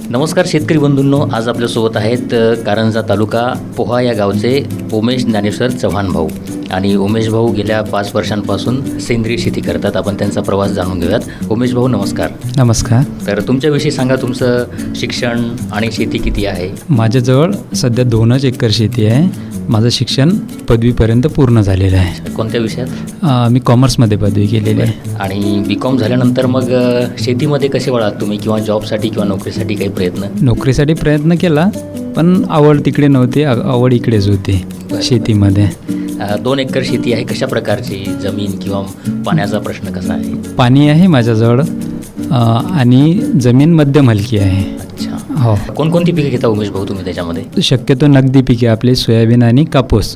नमस्कार शेतकरी बंधूंनो, आज आपल्यासोबत आहेत कारंजा तालुका पोहा या गावचे उमेश ज्ञानेश्वर चव्हाण भाऊ. आणि उमेश भाऊ गेल्या 5 वर्षांपासून सेंद्रिय शेती करतात. आपण त्यांचा प्रवास जाणून घेऊयात. उमेश भाऊ नमस्कार. नमस्कार. तर तुमच्याविषयी सांगा, तुमचं शिक्षण आणि शेती किती आहे? माझ्याजवळ सध्या 2 एकर शेती आहे. माझं शिक्षण पदवीपर्यंत पूर्ण झालेलं आहे. कोणत्या विषयात? मी कॉमर्समध्ये पदवी केलेली आहे. आणि BCom झाल्यानंतर मग शेतीमध्ये कसे वळात तुम्ही, किंवा जॉबसाठी किंवा नोकरीसाठी काही प्रयत्न? नोकरीसाठी प्रयत्न केला, पण आवड तिकडे नव्हती, आवड इकडेच होती शेतीमध्ये. 2 एकर शेती आहे. कशा प्रकारची जमीन किंवा पाण्याचा प्रश्न कसा आहे? पाणी आहे माझ्याजवळ आणि जमीन मध्यम हलकी आहे. अच्छा. हो. कोणकोणती पिके घेता उमेश भाऊ तुम्ही त्याच्यामध्ये? शक्यतो नगदी पिके आपले सोयाबीन आणि कापूस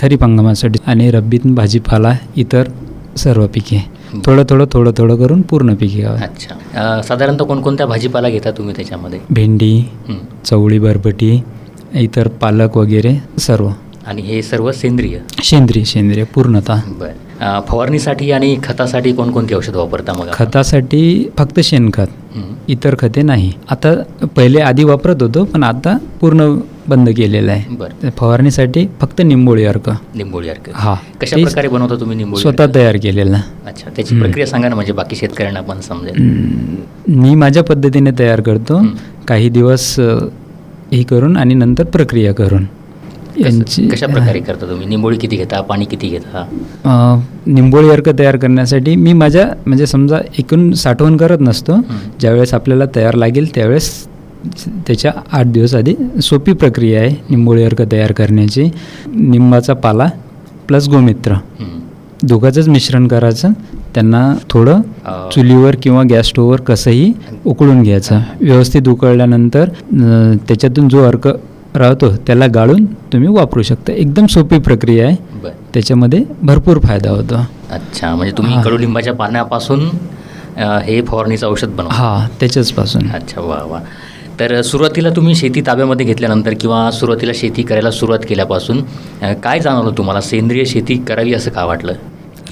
खरीप हंगामासाठी, आणि रब्बीत भाजीपाला, इतर सर्व पिके थोडं थोडं करून पूर्ण पिके. अच्छा. साधारणतः कोणकोणत्या भाजीपाला घेता तुम्ही त्याच्यामध्ये? भेंडी, चवळी, बरबटी, इतर पालक वगैरे सर्व. आणि हे सर्व सेंद्रिय? सेंद्रिय पूर्णतः. बरं. फवारणीसाठी आणि खतासाठी कोणकोणती औषध वापरता मग? खतासाठी फक्त शेणखत, इतर खते नाही. आता पहिले आधी वापरत होतो, पण आता पूर्ण बंद केलेलं आहे. बरं. फवारणीसाठी फक्त निंबोळी अर्क. निंबोळी अर्क. हा. कशा प्रकारे बनवता तुम्ही निंबोळी? स्वतः तयार केलेला. अच्छा. त्याची प्रक्रिया सांगा ना, म्हणजे बाकी शेतकऱ्यांना पण समजेल. मी माझ्या पद्धतीने तयार करतो. काही दिवस हे करून आणि नंतर प्रक्रिया करून. यांची कशा प्रकारे करता तुम्ही? निंबोळी किती घेता, पाणी किती घेता? निंबोळी अर्क तयार करण्यासाठी मी माझ्या म्हणजे समजा एकूण साठवण करत नसतो. ज्यावेळेस आपल्याला तयार लागेल त्यावेळेस त्याच्या 8 दिवस आधी सोपी प्रक्रिया आहे निंबोळी अर्क तयार करण्याची. निंबाचा पाला प्लस गोमित्र दोघांचंच मिश्रण करायचं. त्यांना थोडं चुलीवर किंवा गॅस स्टोव्हवर कसंही उकळून घ्यायचं. व्यवस्थित उकळल्यानंतर त्याच्यातून जो अर्क राहतो त्याला गाळून तुम्ही वापरू शकता. एकदम सोपी प्रक्रिया आहे. त्याच्यामध्ये भरपूर फायदा होतो. अच्छा. म्हणजे तुम्ही कडुलिंबाच्या पाण्यापासून हे फवारणीचं औषध बनवा? हां, त्याच्याचपासून. अच्छा. वा. तर सुरुवातीला तुम्ही शेती ताब्यामध्ये घेतल्यानंतर किंवा सुरुवातीला शेती करायला सुरुवात केल्यापासून काय जाणवलं तुम्हाला? सेंद्रिय शेती करावी असं का वाटलं?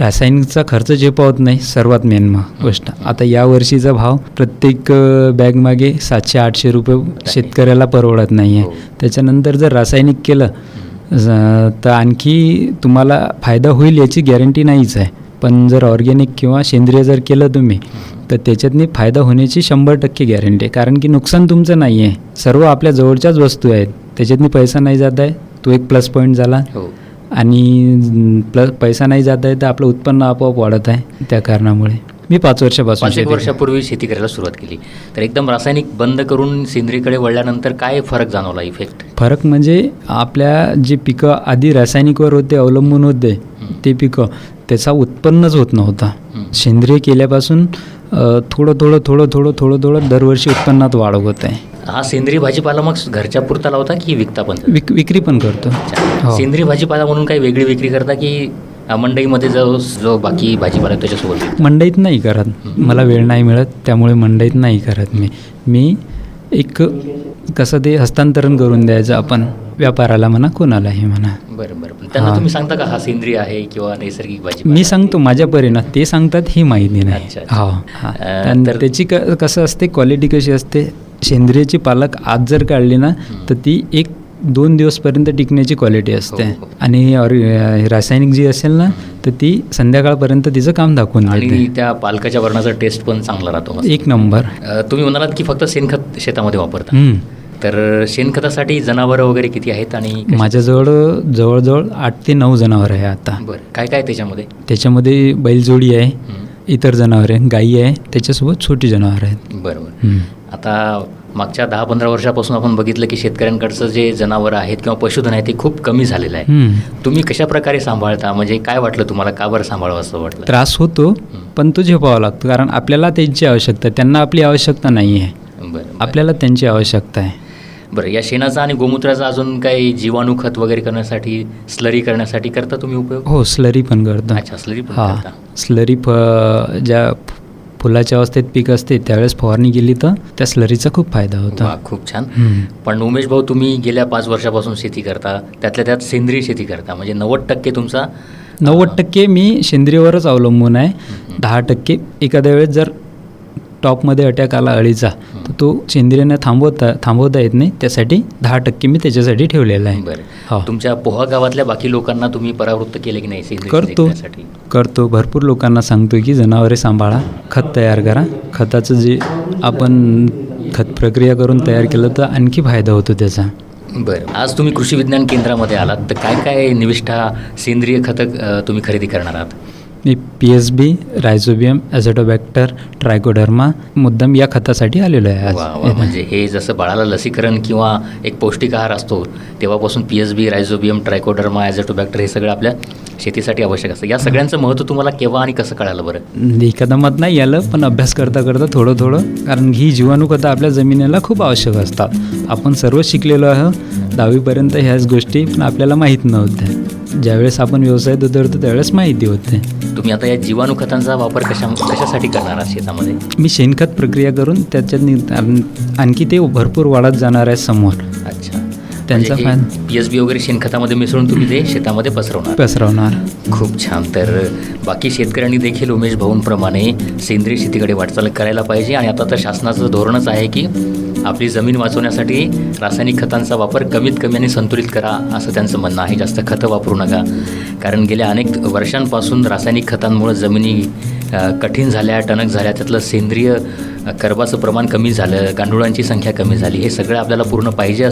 रासायनिकचा खर्च झेपावत नाही, सर्वात मेन गोष्ट. आता या वर्षीचा भाव प्रत्येक बॅगमागे 700-800 रुपये शेतकऱ्याला परवडत नाही आहे. त्याच्यानंतर जर रासायनिक केलं तर आणखी तुम्हाला फायदा होईल याची गॅरंटी नाहीच आहे. पण जर ऑर्गॅनिक किंवा सेंद्रिय जर केलं तुम्ही तर त्याच्यातनी फायदा होण्याची 100% गॅरंटी आहे. कारण की नुकसान तुमचं नाही आहे. सर्व आपल्या जवळच्याच वस्तू आहेत, त्याच्यातनी पैसा नाही जात आहे, तो एक प्लस पॉईंट झाला. आणि पैसा नाही जात आहे तर आपलं उत्पन्न आपोआप वाढत आहे. त्या कारणामुळे मी 5 वर्षापूर्वी शेती करायला सुरुवात केली. तर एकदम रासायनिक बंद करून सेंद्रियकडे वळल्यानंतर काय फरक जाणवला, इफेक्ट? फरक म्हणजे आपल्या जे पिकं आधी रासायनिकवर होते, अवलंबून होते ते पिकं, त्याचा उत्पन्नच होत नव्हता. सेंद्रिय केल्यापासून थोडं दरवर्षी उत्पन्नात वाढ होत आहे. हा सेंद्रिय भाजीपाला मग घरच्या पुरता लावता की विकता पण? विक्री पण करतो. सेंद्रिय भाजीपाला म्हणून काही वेगळी विक्री करता की मंडईमध्ये जो बाकी भाजीपाला त्याच्यासोबत? मंडईत नाही करत, मला वेळ नाही मिळत, त्यामुळे मंडईत नाही करत. मी एक कसं ते हस्तांतरण करून द्यायचं आपण व्यापाराला म्हणा, कोणालाही म्हणा. बरं. पण त्यांना तुम्ही सांगता का हा सेंद्रिय आहे किंवा नैसर्गिक भाजी? मी सांगतो माझ्या परीनं, ते सांगतात ही माहिती नाही. तर त्याची कसं असते, क्वालिटी कशी असते. सेंद्रियची पालक आज जर काढली ना तर ती 1-2 दिवसपर्यंत टिकण्याची क्वालिटी असते. आणि रासायनिक जी असेल ना तर ती संध्याकाळपर्यंत तिचं काम दाखवून देते. आणि त्या पालकाच्या वर्णाचा टेस्ट पण चांगला राहतो. 1 नंबर. तुम्ही म्हणालात की फक्त शेणखत शेतामध्ये वापरता. तर शेणखतासाठी जनावरं वगैरे किती आहेत? आणि जवळजवळ 8 ते 9 जनावर आहे आता. बरं. काय त्याच्यामध्ये बैलजोडी आहे, इतर जनावरे, गायी आहे, त्याच्यासोबत छोटी जनावर आहेत. बरोबर. आता मागच्या 10-15 वर्षापासून आपण बघितलं की शेतकऱ्यांकडचं जे जनावरं आहेत किंवा पशुधन आहे ते खूप कमी झालेलं आहे. तुम्ही कशा प्रकारे सांभाळता? म्हणजे काय वाटलं तुम्हाला, का बरं सांभाळावं असं वाटलं? त्रास होतो, पण तो झेपावा लागतो. कारण आपल्याला त्यांची आवश्यकता, त्यांना आपली आवश्यकता नाही आहे. आपल्याला त्यांची आवश्यकता आहे. बरं. या शेणाचा आणि गोमूत्राचा अजून काही जीवाणू खत वगैरे करण्यासाठी, स्लरी करण्यासाठी करता तुम्ही उपयोग? हो, स्लरी पण करतो. अच्छा. स्लरी पण करता? स्लरी ज्या फुलाच्या अवस्थेत पीक असते त्यावेळेस फवारणी केली तर त्या स्लरीचा खूप फायदा होता. खूप छान. पण उमेश भाऊ, तुम्ही गेल्या 5 वर्षापासून शेती करता, त्यातल्या त्यात सेंद्रिय शेती करता, म्हणजे 90% तुमचा 90% मी सेंद्रियवरच अवलंबून आहे. 10% एखाद्या वेळेस जर टॉपमध्ये अटॅक आला अळीचा, तर तो सेंद्रियाने थांबवता येत नाही, त्यासाठी 10% मी त्याच्यासाठी ठेवलेला आहे. बरं. हो. तुमच्या पोहा गावातल्या बाकी लोकांना तुम्ही परावृत्त केले की नाही सेंद्रिय शेती करण्यासाठी? करतो. भरपूर लोकांना सांगतो की जनावरे सांभाळा, खत तयार करा. खताचं जे आपण खत प्रक्रिया करून तयार केलं तर आणखी फायदा होतो त्याचा. बरं. आज तुम्ही कृषी विज्ञान केंद्रामध्ये आलात, तर काय काय निविष्ठा सेंद्रिय खतं तुम्ही खरेदी करणार आहात? मी PSB, रायझोबियम, ॲझोटोबॅक्टर, ट्रायकोडर्मा मुद्दाम या खतासाठी आलेलो आहे आज. वा, म्हणजे हे जसं बाळाला लसीकरण किंवा एक पौष्टिक आहार असतो तेव्हापासून PSB, रायझोबियम, ट्रायकोडर्मा, ॲझोटोबॅक्टर हे सगळं आपल्या शेतीसाठी आवश्यक असतं. या सगळ्यांचं महत्त्व तुम्हाला केव्हा आणि कसं कळालं बरं? एकदमात नाही आलं, पण अभ्यास करता थोडं, कारण ही जीवाणू खतं आपल्या जमिनीला खूप आवश्यक असतात. आपण सर्व शिकलेलो आहोत 10वीपर्यंत ह्याच गोष्टी, पण आपल्याला माहीत नव्हत्या. ज्यावेळेस आपण व्यवसायात उतरतो त्यावेळेस माहिती होते. तुम्ही आता या जीवाणू खतांचा वापर कशासाठी करणार आहात शेतामध्ये? मी शेणखत प्रक्रिया करून त्याच्यात आणखी ते भरपूर वाढत जाणार आहे समोर. अच्छा, त्यांचा म्हणजे PSB वगैरे शेणखतामध्ये मिसळून तुम्ही ते शेतामध्ये पसरवणार. खूप छान. तर बाकी शेतकऱ्यांनी देखील उमेश भाऊंप्रमाणे सेंद्रिय शेतीकडे वाटचाल करायला पाहिजे. आणि आता तर शासनाचं धोरणच आहे की आपली जमीन वाचवण्यासाठी रासायनिक खतांचा वापर कमीत कमी आणि संतुलित करा, असं त्यांचं म्हणणं आहे. जास्त खतं वापरू नका, कारण गेल्या अनेक वर्षांपासून रासायनिक खतांमुळे जमिनी कठीण झाल्या, टणक झाल्या, त्यातलं सेंद्रिय कर्बाचं प्रमाण कमी झालं, गांडुळांची संख्या कमी झाली. हे सगळं आपल्याला पुन्हा पाहिजे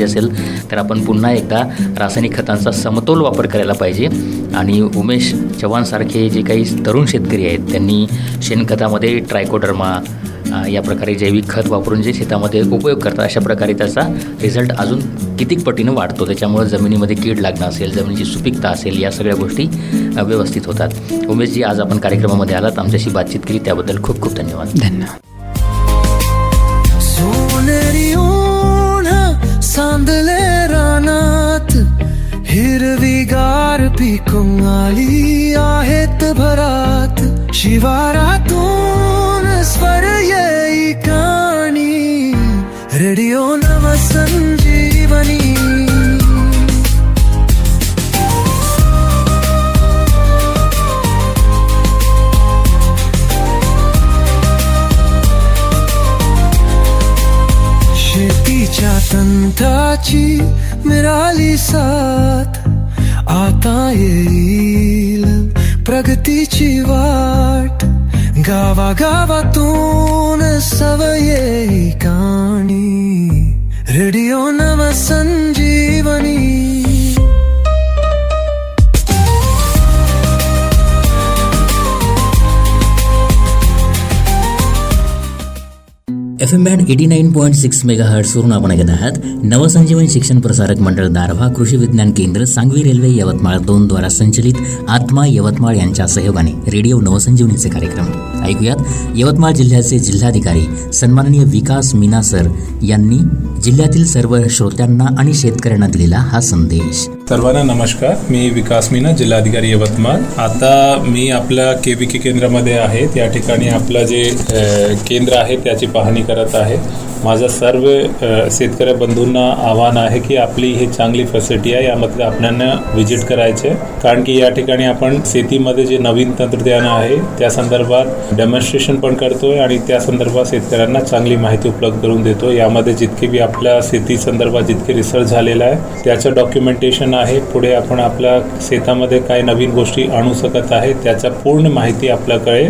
असेल तर आपण पुन्हा एकदा रासायनिक खतांचा समतोल वापर करायला पाहिजे. आणि उमेश चव्हाणसारखे जे काही तरुण शेतकरी आहेत त्यांनी शेणखतामध्ये ट्रायकोडर्मा या प्रकारे जैविक खत वापरून जे शेतामध्ये उपयोग करतात, अशा प्रकारे त्याचा रिझल्ट अजून कितीक पटीनं वाढतो. त्याच्यामुळे जमिनीमध्ये कीड लागणं असेल, जमिनीची सुपीकता असेल, या सगळ्या गोष्टी व्यवस्थित होतात. उमेशजी, आज आपण कार्यक्रमामध्ये आलात, आमच्याशी बातचीत केली, त्याबद्दल खूप खूप धन्यवाद. सोनेरी ऊन सांदले रानात, हिरवीगार पिकून आली आहेत भरात, शिवारातून स्वर येई कानी, रेडिओ नवसंजीवनी. शेतीच्या तंत्राची मिळाली साथ, आता येईल प्रगतीची वाट, गावागावातून सवये काणी, रेडिओ नवसंजीवनी. FM बँड 89.6 मेगाहर्ट्झवरून आपण ऐकत आहात नवसंजीवन शिक्षण प्रसारक मंडळ दारव्हा, कृषी विज्ञान केंद्र, सांगवी रेल्वे यवतमाळ 2 द्वारा संचलित आत्मा यवतमाळ यांच्या सहयोगाने रेडिओ नवसंजीवनीचे कार्यक्रम ऐकूयात. यवतमाळ जिल्ह्याचे जिल्हाधिकारी सन्माननीय विकास मीना सर यांनी जिल्ह्यातील सर्व श्रोत्यांना आणि शेतकऱ्यांना दिलेला हा संदेश. सर्वांना नमस्कार. मी विकास मीना, जिल्हाधिकारी यवतमाळ. आता मी आपल्या KVK केंद्रामध्ये आहे. त्या ठिकाणी आपलं जे केंद्र आहे त्याची पाहणी करत आहे. माझं सर्व शेतकरी बंधूंना आव्हान आहे की आपली ही चांगली फॅसिलिटी आहे, यामध्ये आपल्याला व्हिजिट करायचे, कारण की या ठिकाणी आपण शेतीमध्ये जे नवीन तंत्रज्ञान आहे त्या संदर्भात डेमॉन्स्ट्रेशन पण करतोय आणि त्या संदर्भात शेतकऱ्यांना चांगली माहिती उपलब्ध करून देतो. यामध्ये जितके बी आपल्या शेती संदर्भात जितके रिसर्च झालेला आहे त्याचं डॉक्युमेंटेशन आहे. पुढे आपण आपल्या शेतामध्ये काय नवीन गोष्टी आणू शकत आहे त्याचा पूर्ण माहिती आपल्याकडे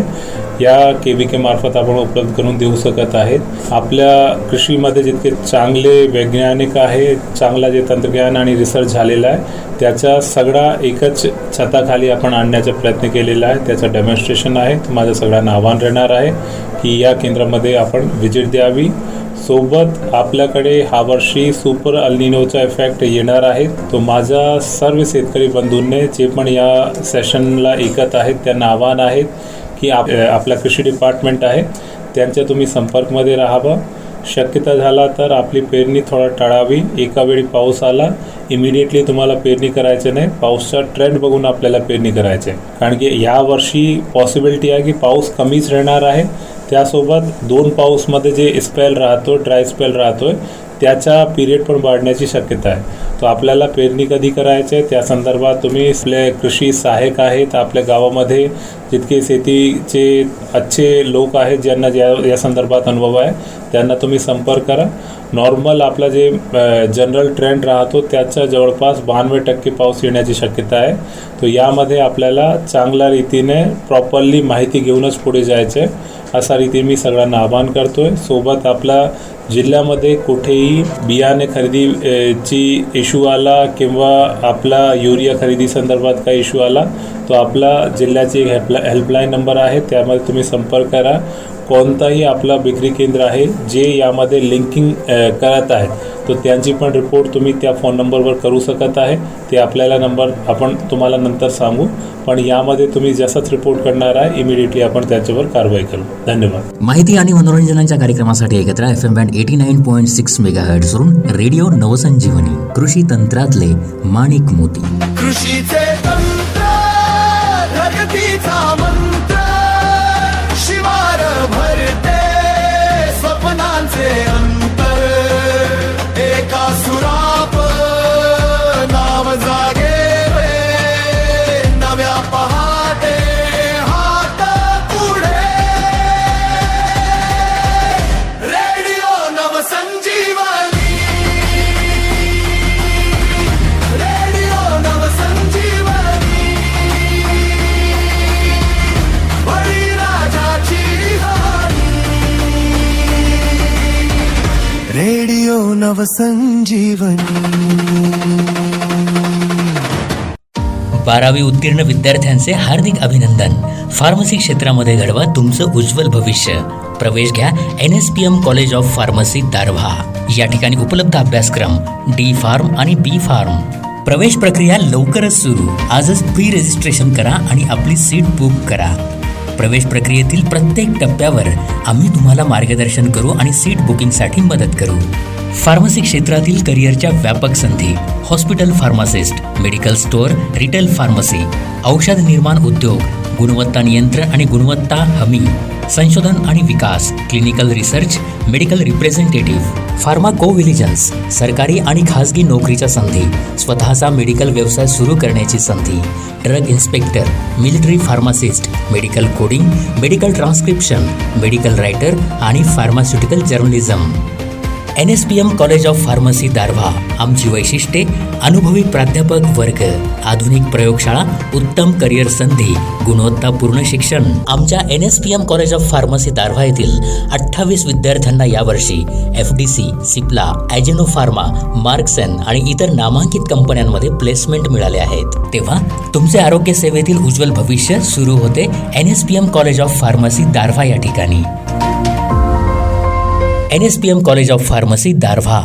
या KVK मार्फत आपण उपलब्ध करून देऊ शकत आहेत. आपल्या कृषीमध्ये जितके चांगले वैज्ञानिक आहे, चांगला जे तंत्रज्ञान आणि रिसर्च झालेला आहे त्याचा सगळा एकच छताखाली आपण आणण्याचा प्रयत्न केलेला आहे. त्याचं डेमॉन्स्ट्रेशन आहे. माझं सगळ्यांना आव्हान राहणार आहे की या केंद्रामध्ये आपण व्हिजिट द्यावी. सोबत आपल्याकडे ह्या वर्षी सुपर अल्निनोचा इफेक्ट येणार आहे. तो माझा सर्व शेतकरी बंधूंनी जे पण या सेशनला ऐकत आहेत त्यांना आव्हान आहे की आपला कृषी डिपार्टमेंट आहे त्यांच्या तुम्ही संपर्कमध्ये राहावं. शक्यता झाला तर आपली पेरणी थोडा टाळावी. एका वेळी पाऊस आला इमिडिएटली तुम्हाला पेरणी करायचं नाही, पाऊसचा ट्रेंड बघून आपल्याला पेरणी करायचं आहे, कारण की या वर्षी पॉसिबिलिटी आहे की पाऊस कमीच राहणार आहे. त्यासोबत 2 पाऊसमध्ये जे स्पेल राहतो, ड्राय स्पेल राहतोय, त्याचा पिरियड पण वाढण्याची शक्यता आहे. तो आपल्याला पेरणी कधी करायची आहे त्या संदर्भात तुम्ही आपले कृषी सहाय्यक आहेत आपल्या गावामध्ये, जितके शेतीचे अच्छे लोक आहेत ज्यांना या संदर्भात अनुभव आहे त्यांना तुम्ही संपर्क करा. नॉर्मल आपला जे जनरल ट्रेंड राहतो त्याच्या जवळपास 92% पाऊस येण्याची शक्यता आहे. तो यामध्ये आपल्याला चांगल्या रीतीने प्रॉपरली माहिती घेऊनच पुढे जायचं आहे, असा रीती मी सगळ्यांना आवाहन करतोय. सोबत आपला जिल्ह्यामध्ये कुठेही बियाणे खरेदीची इश्यू आला किंवा आपला युरिया खरेदी संदर्भात काही इश्यू आला तो आपला जिल्ह्याची हेल्पलाईन नंबर आहे, त्यामध्ये तुम्ही संपर्क करा. कोणताही आपला विक्री केंद्र आहे जे यामध्ये लिंकिंग करत आहे तो त्यांची पण रिपोर्ट तुम्ही त्या फोन नंबरवर करू शकत आहे. ते आपल्याला नंबर आपण तुम्हाला नंतर सांगू, पण यामध्ये तुम्ही जसाच रिपोर्ट करणार आहे इमिडिएटली आपण त्याच्यावर कारवाई करू. धन्यवाद. माहिती आणि मनोरंजनाच्या कार्यक्रमासाठी ऐकत राहा FM बँड 89.6 MHz वरून रेडिओ नवसंजीवनी, कृषी तंत्रातले माणिक मोती. कृषीचे तंत्र, प्रगतीचा मंत्र, शिवार भरते स्वप्नांचे अंतर, एका सुराप नाव जागे नव्या पहाटे हात पुढे. रेडिओ नवसंजीवनी, रेडिओ नवसंजीवनी, बळीराजाची हानी. रेडिओ नवसंजीवनी. 12वी उत्तीर्ण विद्यार्थ्यांचे हार्दिक अभिनंदन. फार्मसी क्षेत्रामध्ये घडवा तुमचं उज्ज्वल भविष्य. प्रवेश घ्या NSPM college of pharmacy Darwha. या ठिकाणी उपलब्ध अभ्यासक्रम D फार्म आणि B फार्म. प्रवेश प्रक्रिया लवकरच सुरू. आजच प्री रजिस्ट्रेशन करा आणि आपली सीट बुक करा. प्रवेश प्रक्रियेतील प्रत्येक टप्प्यावर आम्ही तुम्हाला मार्गदर्शन करू आणि सीट बुकिंगसाठी मदत करू. फार्मसी क्षेत्रातील करिअरच्या व्यापक संधी, hospital pharmacist, medical store, retail pharmacy, औषध निर्माण उद्योग, गुणवत्ता नियंत्रण आणि गुणवत्ता हमी, संशोधन आणि विकास, क्लिनिकल रिसर्च, मेडिकल रिप्रेझेंटेटिव्ह, फार्माकोव्हिजिलन्स, सरकारी आणि खाजगी नोकरीच्या संधी, स्वतःचा मेडिकल व्यवसाय सुरू करण्याची संधी, drug inspector, military pharmacist, medical coding, medical transcription, medical writer आणि pharmaceutical journalism. NSPM college of pharmacy Darwha. आमची वैशिष्ट्ये: अनुभवी प्राध्यापक वर्ग, आधुनिक प्रयोगशाळा, उत्तम करिअर संधी, गुणवत्तापूर्ण शिक्षण. आमच्या NSPM college of pharmacy Darwha येथील 28 विद्यार्थ्यांना यावर्षी FDC, सिप्ला, ॲजेनो फार्मा, मार्क्सन आणि इतर नामांकित कंपन्यांमध्ये प्लेसमेंट मिळाले आहेत. तेव्हा तुमचे आरोग्य सेवेतील उज्ज्वल भविष्य सुरू होते NSPM college of pharmacy Darwha या ठिकाणी. NSPM college of pharmacy Darwha.